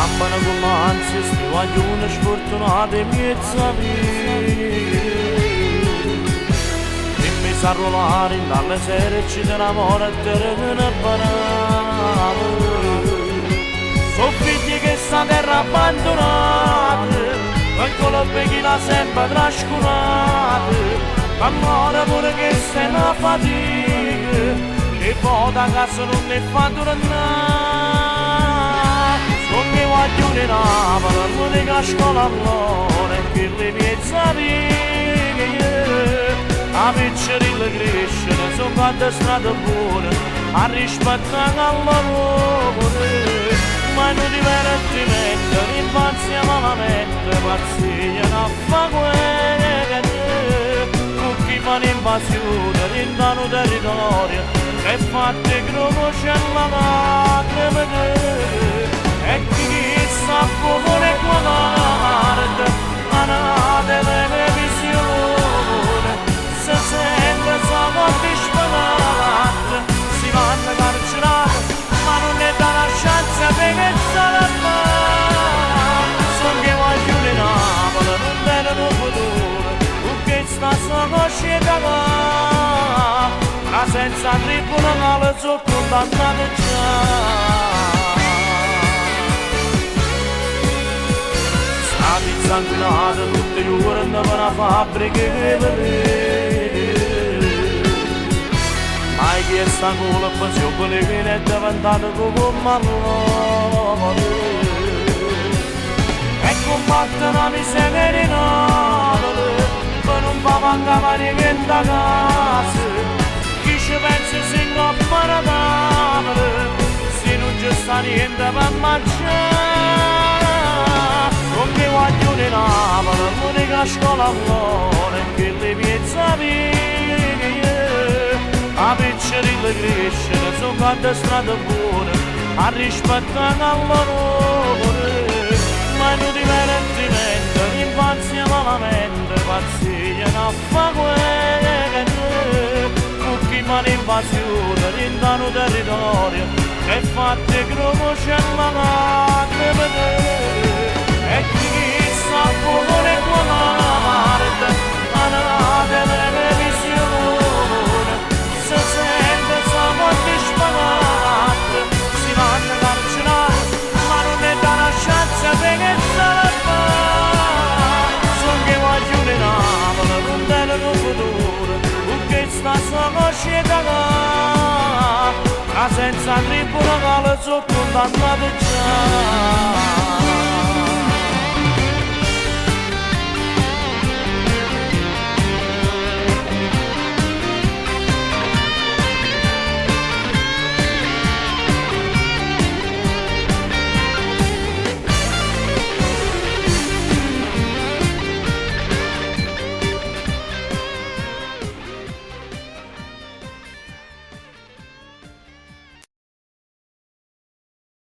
Ambano con l'ansia, sti guaglioni sfortunati miezza via. E mi sa rollare dalle sere ci dell'amore e te ne parare. Sono figli che sta terra abbandonati, ancora per chi l'ha sempre trascurati. Amore pure che sei una fatica, e poi da casa non ne fa tornare. Sono i guaglioni Napoli, l'unica scuola allora, e che le piezza via. A piccerille crescere, sono quante strade buone, a rispettare al lavoro. Ma non divertimento, l'infanzia malamente, pazzia, non fa guerra. Chi fa l'invasione all'interno del territorio, e fate croce c'è la lacrima. E chi sa come guardare, a una televisione, se sente solo disperare, si vanno carcerati, ma non ne dà la chance perché sarà mai. Sono che vogliono in Napoli, non vedono futuro, che sta solo scesa là. Ma senza tribunale sono condannato già. Stati insanguinati tutti i giorni per la fabbrica che vedete. Mai chi è sta colpa se quelli che ne è diventato come malore. E combattono la miseria in Napoli, per non fa mancare niente a casa. Chi ci pensa si ingoppa la tavola, se non c'è sta niente per mangiare. Come guaglioni in Napoli, l'unica scuola allora, e che le piezza via. A piccerille crescere, sono quante strade buone, a rispettare al lavoro. Ma non divertimento, l'infanzia malamente, pazzia, non fa guerra. Con chi fa l'invasione all'interno del territorio, e fate croce c'è la lacrima. E chi sa come guardare, a una televisione, se sente solo disperare, si vanno carcerati, ma non ne dà la chance perché sarà mai. Sono che vogliono in Napoli, non vedono futuro, che sta solo scesa là. Ma senza tribunale sono condannato già.